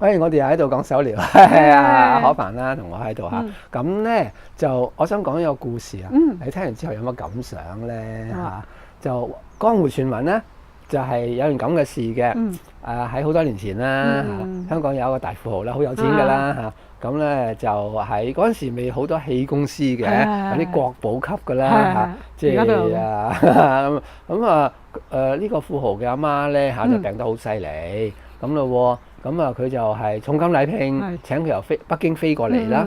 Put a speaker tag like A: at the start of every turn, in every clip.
A: 我哋又喺度講手療，係啊，可凡啦，同我喺度嚇。咁咧就我想講一個故事啊。你聽完之後有乜感想咧嚇？就江湖傳聞咧，就係有件咁嘅事嘅。喺好多年前啦，香港有一個大富豪啦，好有錢㗎啦嚇。咁咧就喺嗰陣時未好多氣功師嘅，有啲國寶級㗎啦嚇，即係呢個富豪嘅阿媽咧嚇就病得好犀利咁咯喎，咁佢就係重金禮聘請佢由北京飛過嚟啦，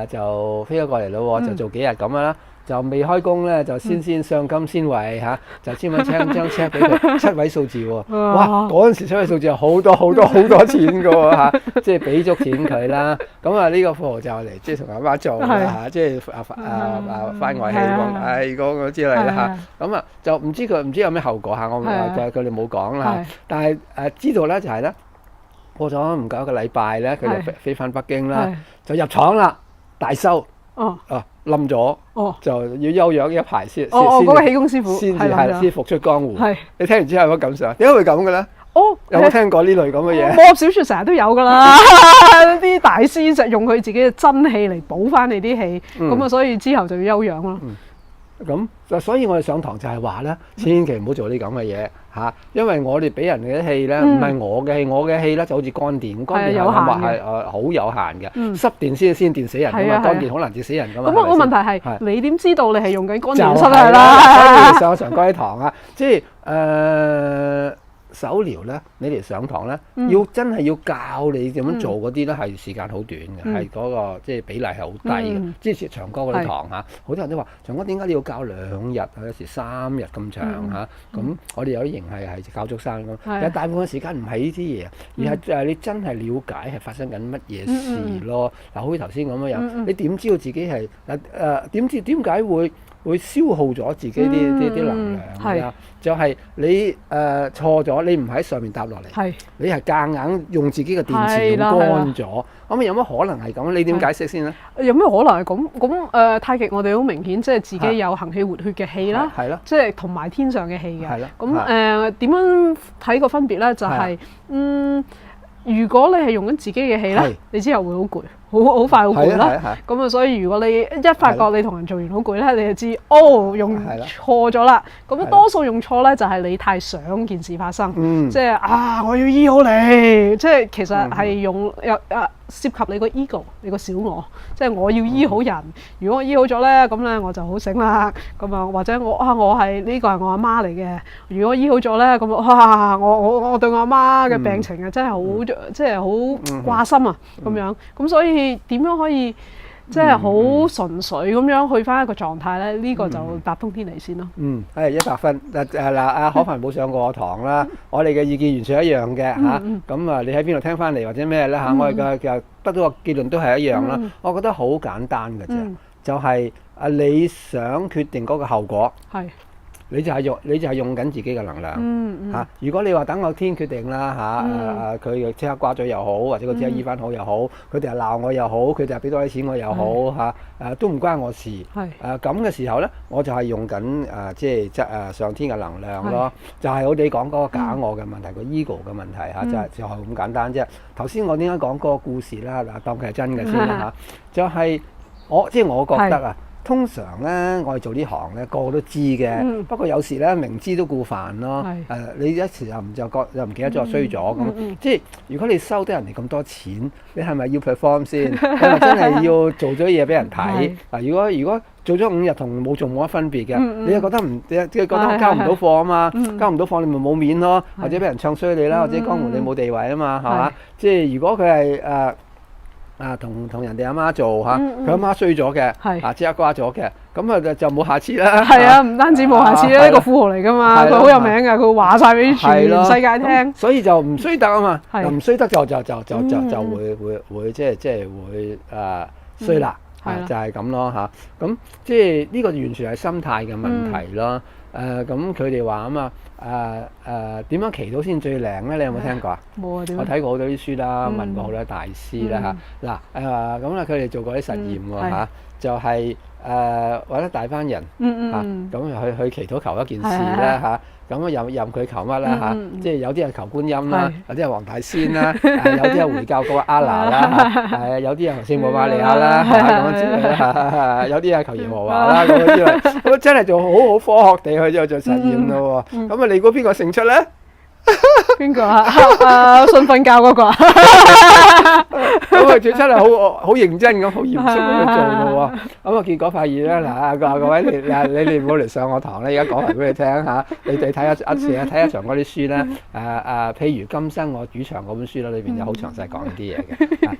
A: 就飛咗過嚟咯喎，就做幾日咁樣啦。就未開工咧，就先上金先惠嚇，就簽咗張 check 俾佢7位數字喎。哇！嗰陣時7位數字係好多錢㗎喎嚇，即係俾足錢佢啦。咁呢個富豪就嚟即係同阿媽做啦嚇，即係翻外氣講之類啦嚇。咁就唔知有咩後果嚇，佢哋冇講啦。但係知道咧就係咧，過咗唔夠一個禮拜咧，佢就飛翻北京啦，就入廠啦，大收。冧咗，就要休養一排先。
B: 嗰個氣功師傅
A: 先至係先復出江湖。你聽完之後有乜感想？點解會咁嘅咧？有冇聽過呢類咁嘅嘢？
B: 武俠小説成日都有㗎啦，啲大師就用佢自己嘅真氣嚟補翻你啲氣，咁所以之後就要休養咯。
A: 咁所以我哋上堂就係話咧，千祈唔好做啲咁嘅嘢嚇，因為我哋俾人嘅氣咧，唔係我嘅氣咧就好似乾電係好有限嘅，濕電先電死人㗎嘛，乾電好難電死人㗎嘛。
B: 咁個問題係你點知道你係用緊乾電濕
A: 係
B: 啦？
A: 所以上常規堂啊，即係手療咧，你嚟上堂咧，真係要教你點樣做嗰啲咧，係時間好短嘅，係嗰個即係比例係好低嘅。之前長哥嗰啲堂嚇，好多人都話長哥點解你要教2日有時3日咁長嚇？咁我哋有啲營係教足3咁，但大部分時間唔係呢啲嘢，而係你真係了解係發生緊乜嘢事咯。嗱，好似頭先咁樣，你點知道自己係點解會消耗咗自己啲能量啊？就係你錯咗，你唔喺上面搭落嚟，你係夾硬用自己嘅電池用乾咗，咁有乜可能係咁？你點解釋先咧？
B: 有咩可能係咁？咁太極我哋好明顯，即係自己有行氣活血嘅氣啦，即係同埋天上嘅氣嘅。咁點樣睇個分別咧？就係如果你係用緊自己嘅氣咧，你之後會好攰，好快好攰啦。咁所以如果你一發覺你同人做完好攰咧，你就知用錯咗啦。咁多數用錯咧，就係你太想件事發生，即係我要醫好你，即係其實係用涉及你個 ego， 你個小我，即係我要醫好人。如果我醫好咗咧，咁咧我就好醒啦。咁或者我係呢個係我阿媽嚟嘅。如果醫好咗咧，咁我對我阿媽嘅病情啊，真係好即係好掛心啊咁樣。咁所以點樣可以即係好純粹咁樣去翻一個狀態咧？呢個就搭通天嚟先咯。
A: 係100分。阿可凡冇上過我堂啦，我哋嘅意見完全一樣嘅嚇。咁你喺邊度聽翻嚟或者咩咧嚇？我哋嘅得到個結論都係一樣啦。我覺得好簡單嘅啫，就係你想決定嗰個後果。你就係用緊自己嘅能量嚇。如果你話等我天決定啦嚇，佢即刻瓜咗又好，或者佢即刻醫翻好又好，佢哋係鬧我又好，佢哋係俾多啲錢我又好嚇，都唔關我事。咁嘅時候咧，我就係用緊即係上天嘅能量咯。就係我哋講嗰個假我嘅問題，個 ego 嘅問題嚇，就係咁簡單啫。頭先我點解講嗰個故事啦？嗱，當佢係真嘅先啦嚇，就係我覺得通常咧，我哋做呢行咧，個個都知嘅。不過有時咧，明知都故犯咯。你一時又唔記得咗，衰咗咁。即係如果你收得人哋咁多錢，你係咪要 perform 先？係咪真係要做咗嘢俾人睇？嗱，如果做咗5日同冇做冇乜分別嘅，你又覺得即係覺得交唔到貨啊嘛？交唔到貨你咪冇面咯，或者俾人唱衰你啦，或者江湖你冇地位啊嘛，係嘛？即係如果佢係同人哋阿媽做嚇，佢阿媽衰咗嘅，即刻瓜咗嘅，咁就冇下次啦。係
B: 啊，唔單止冇下次啦，呢個富豪嚟噶嘛，佢好有名㗎，佢話晒俾全世界聽。
A: 所以就唔衰得啊嘛，又唔衰得就會即係會衰啦，就係咁咯嚇。咁即係呢個完全係心態嘅問題咯。咁佢哋話啊嘛，點樣祈禱先最靈咧？你有冇聽過啊？
B: 冇啊！點？
A: 我睇過好多啲書啦，問過好多大師啦嚇。嗱咁啦，佢哋做過啲實驗喎嚇，就係或者大班人咁去祈禱求一件事啦嚇。咁任佢求乜啦嚇，即係有啲係求觀音啦，有啲係黃大仙啦，有啲係回教嗰個阿那啦，係有啲係聖母瑪利亞啦，咁之類啦，有啲係求耶和華啦咁之類，咁真係做好科學地去做實驗咯喎。咁你估邊個勝出咧？
B: 邊個啊？信瞓覺嗰個啊？
A: 咁佢最真係好認真咁，好嚴肅咁去做嘅喎。咁啊結果發現咧，嗱各位你哋唔好嚟上我堂咧，而家講埋俾你聽嚇。你哋睇一場嗰啲書咧，譬如《今生我主場》嗰本書咧，裏邊有好詳細講呢啲嘢嘅。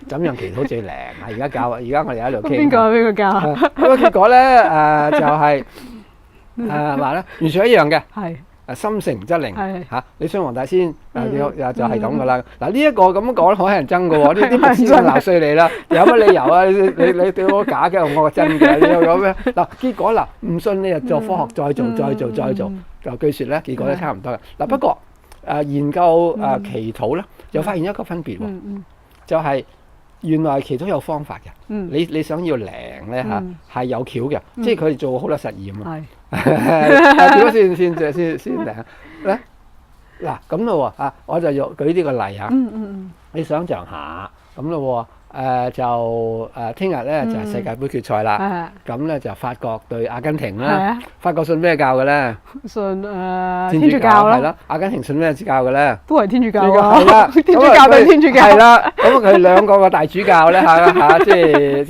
A: 怎樣祈禱最靈啊？而家我哋喺度傾。
B: 邊個教？
A: 咁啊結果咧就係話咧，完全一樣嘅。係。心誠則靈嚇，你信黃大仙就係咁噶啦。嗱呢一個咁樣講好乞人憎嘅喎，呢啲咪先鬧衰你啦！有乜理由啊？你對我假嘅，我真嘅，你又講咩？嗱結果嗱唔信你就做科學，再做，就據說咧結果都差唔多嘅。嗱不過研究祈禱咧，又發現一個分別喎，就係原來祈禱有方法嘅。你想要靈咧嚇係有橋嘅，即係佢哋做好多實驗啊。點樣先靈咧？嗱咁咯喎，我就舉呢個例嚇。你想象下咁咯喎，就聽日咧就係世界盃決賽啦。咁咧就法國對阿根廷啦。法國信咩教嘅咧？信天主教啦。係啦。阿根廷信咩教嘅咧？都係天主教啊。係啦。天主教對天主教。係啦。咁佢兩個個大主教咧嚇，即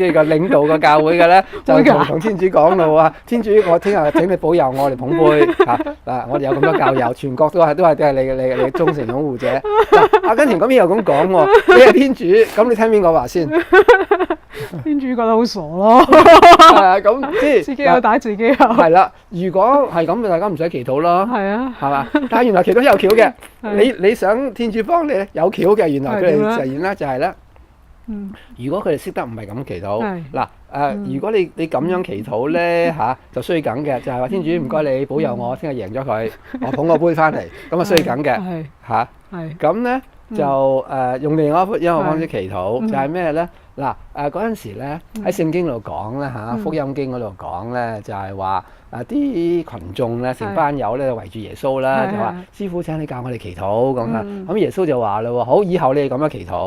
A: 係個領導個教會嘅咧，就同天主講咯喎。天主，我聽日請你保佑我哋捧杯嚇。嗱，我哋有咁多教友，全國都係你忠誠擁護者。阿根廷嗰邊又咁講喎，你係天主，咁你聽邊個話先？天主覺得好傻咯。咁即係自己有打自己有。係啦，如果係咁，大家唔使祈禱咯。係啊，係嘛？但係原來祈禱有橋嘅。你想天主幫你咧，有橋嘅。原來佢哋實驗咧就係咧。如果佢哋識得唔係咁祈禱，嗱如果你咁樣祈禱咧就衰緊嘅，就係話天主唔該你保佑我，聽日贏咗佢，我捧個杯翻嚟，咁啊衰緊嘅嚇。咁咧就用另外一個方式祈禱，就係咩咧？嗱嗰陣時咧喺聖經度講咧福音經嗰度講咧，就係話啲群眾咧成班友咧圍住耶穌啦，就話師傅請你教我哋祈禱咁啊。咁耶穌就話啦喎，好，以後你哋咁樣祈禱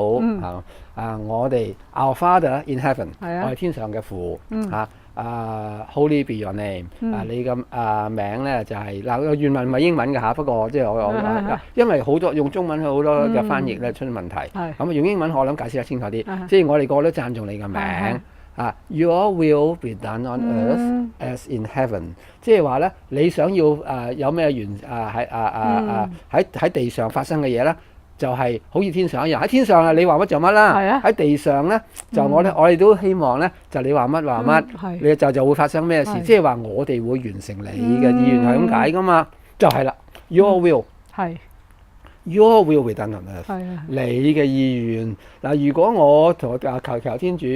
A: 我哋 Our Father in Heaven， 我係天上嘅父Holy be your name， 你嘅名咧就係嗱原文唔係英文嘅嚇，不過即係我因為好多用中文好多嘅翻譯咧出問題，咁用英文我諗解釋得清楚啲，即係我哋個個都讚頌你嘅名Your will be done on earth as in heaven， 即係話咧你想要有咩喺地上發生嘅嘢咧？就係好似天上一樣，喺天上啊，你話乜就乜啦。喺地上咧，就我哋都希望咧，就你話乜話乜，你就會發生咩事？即係話我哋會完成你嘅意願係咁解噶嘛？就係啦 ，Your will 係 Your will be done on earth，你嘅意願嗱。如果我求天主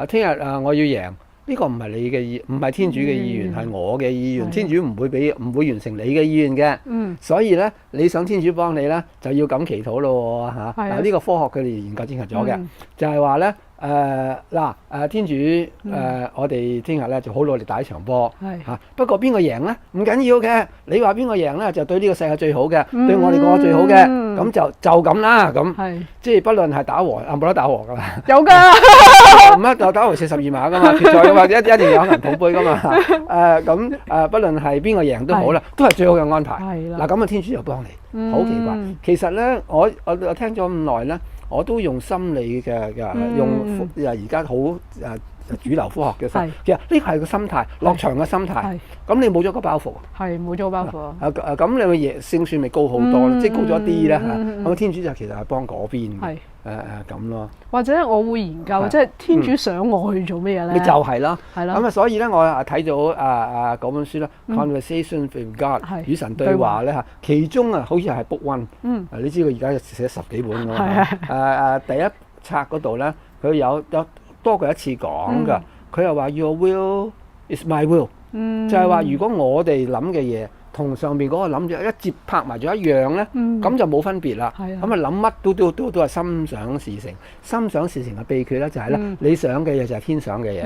A: 聽日我要贏。呢個唔係你嘅意，唔係天主嘅意願，係我嘅意願。天主唔會完成你嘅意願嘅。所以咧，你想天主幫你咧，就要咁祈禱咯嚇。嗱，呢個科學佢哋研究證實咗嘅，就係話咧天主我哋聽日咧就好努力打一場波嚇。不過邊個贏咧？唔緊要嘅，你話邊個贏咧，就對呢個世界最好嘅，對我哋個最好嘅，咁就咁啦。咁即係不論係打和冇得打和噶啦。有㗎，唔一打和42碼噶嘛，決賽嘅嘛，一定有人捧杯噶嘛。不論係邊個贏都好啦，都係最好嘅安排。嗱咁天主就幫你，好奇怪。其實咧，我聽咗咁耐咧。我都用心理嘅用而家好主流科學嘅實，其實呢個係個心態，落場嘅心態。咁你冇咗個包袱，冇咗個包袱。咁你嘅嘢勝算咪高好多，即係高咗啲咧嚇。咁天主就其實係幫嗰邊咁咯。或者我會研究，即係天主想我去做咩嘢咧？就係啦，咁所以咧，我睇到嗰本書啦，《Conversation with God》與神對話咧嚇，其中好似係 Book One。你知道而家寫10幾本㗎嘛？第一冊嗰度咧，佢有多過一次講㗎。佢又話 Your will is my will，就係話如果我哋諗嘅嘢同上邊嗰個諗住一接拍埋咗一樣咧，咁就冇分別啦。咁啊諗乜都係心想事成，心想事成嘅秘訣咧就係咧，你想嘅嘢就係天想嘅嘢，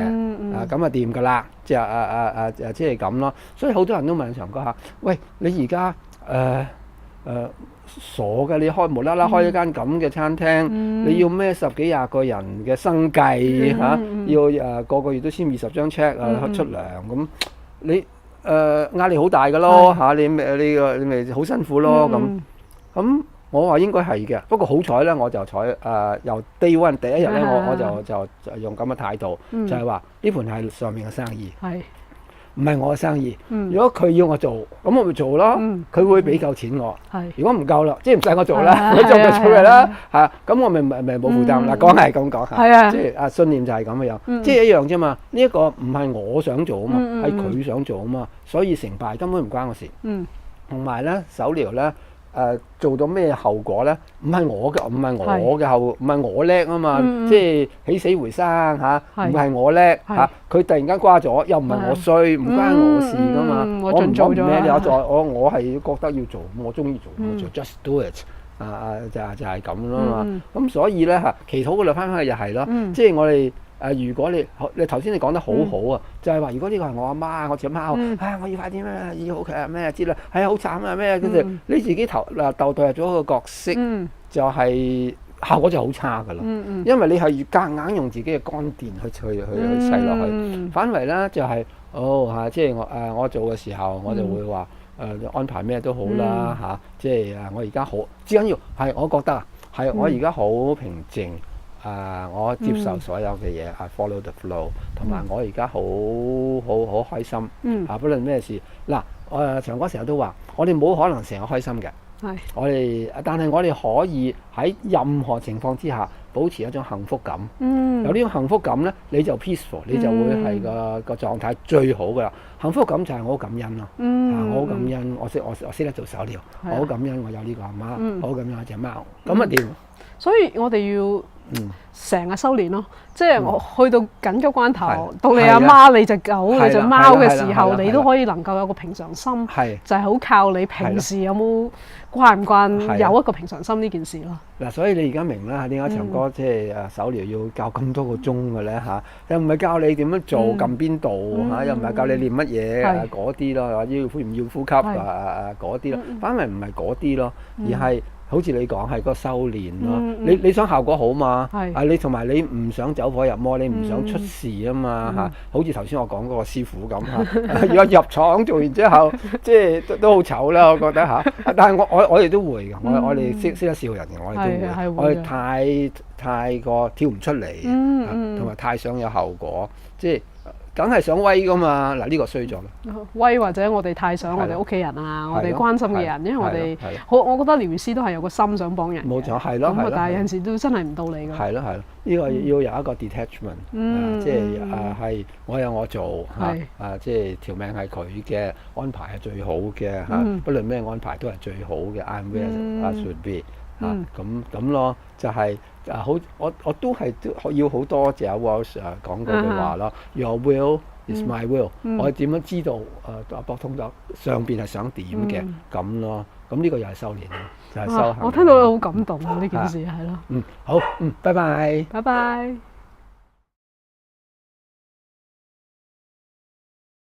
A: 咁啊掂㗎啦，即係咁咯。所以好多人都問長哥嚇，喂，你而家傻嘅，你無啦啦開一間咁嘅餐廳，你要咩10幾20個人嘅生計嚇，要個月都簽20張 check 出糧咁，你壓力好大㗎咯嚇，你咪好辛苦咯咁。我話應該係嘅，不過好彩咧，我就由 day one 第一日咧，我就用咁嘅態度，就係話呢盤係上面嘅生意，唔係我嘅生意。如果佢要我做，咁我咪做咯。佢會俾夠錢我。如果唔夠啦，即係唔使我做啦，我做就做嘅啦嚇。咁我咪冇負擔啦。講係咁講嚇，即係信念就係咁嘅樣，即係一樣啫嘛。呢一個唔係我想做啊嘛，係佢想做啊嘛，所以成敗根本唔關我事。同埋咧，手療咧。做到咩後果咧？唔係我叻啊嘛，即係起死回生嚇，唔係我叻嚇，佢突然間瓜咗，又唔係我衰，唔關我事噶嘛。我唔做咩，我係覺得要做，我中意做，我做 just do it，就係咁咯嘛。咁所以咧嚇，祈禱嗰度翻去又係咯，即係我哋。如果你頭先你講得好好啊，就係話如果呢個係我阿媽，我隻貓，我要快啲咩要好佢咩之類，係啊好慘啊咩，跟住你自己代入咗個角色，就係效果就好差㗎啦。因為你係夾硬用自己嘅肝電去砌落去，反為咧就係即係我做嘅時候，我就會話安排咩都好啦嚇，即係我而家好，最緊要係我覺得係我而家好平靜。我接受所有嘅嘢，follow the flow， 同埋我而家好開心。不論咩事，嗱，長哥成日都話，我哋冇可能成日開心嘅。但係我哋可以喺任何情況之下保持一種幸福感。有呢種幸福感咧，你就 peaceful， 你就會係個狀態最好噶啦。幸福感就係我好感恩咯。我好感恩，我識得做手療，我好感恩我有呢個阿媽，我好感恩我隻貓。咁啊掂？
B: 所以我哋要成日修練咯，即係我去到緊急關頭，到你阿媽、你隻狗、你隻貓嘅時候，你都可以能夠有個平常心，就係好靠你平時有冇慣唔慣有一個平常心呢件事咯。
A: 嗱，所以你而家明啦，點解長哥即係手療要教咁多個鐘嘅咧嚇？又唔係教你點樣做撳邊度嚇，又唔係教你練乜嘢嗰啲咯，要唔要呼吸嗰啲咯，反為唔係嗰啲咯，而係。好似你講係個修練咯，你想效果好嘛？你同埋你唔想走火入魔，你唔想出事啊嘛嚇。好似頭先我講嗰個師傅咁嚇，如果入廠做完之後，即係都好醜啦，我覺得嚇。但係我哋都會嘅，我哋識得笑人嘅，我哋都會。我哋太過跳唔出嚟，同埋太想有後果，即係。梗係想威噶嘛，嗱呢個衰咗啦。
B: 威或者我哋太想我哋屋企人啊，我哋關心嘅人，因為我哋好，我覺得療癒師都係有個心想幫人。
A: 冇錯，係咯。
B: 咁但係有陣時都真係唔到你㗎。
A: 係咯，呢個要有一個 detachment，即係係我有我做嚇，即係條命係佢嘅，安排係最好嘅嚇，不論咩安排都係最好嘅。I'm where I should be 嚇，咁咯，就係。好，我都係要好多謝阿 Walsh 講嗰句話咯。Your will is my will。我點樣知道博通咗上邊係想點嘅咁咯？咁呢個又係修練咯，就係修行。
B: 我聽到好感動啊！呢件事係咯。
A: 好，拜拜。
B: 拜拜。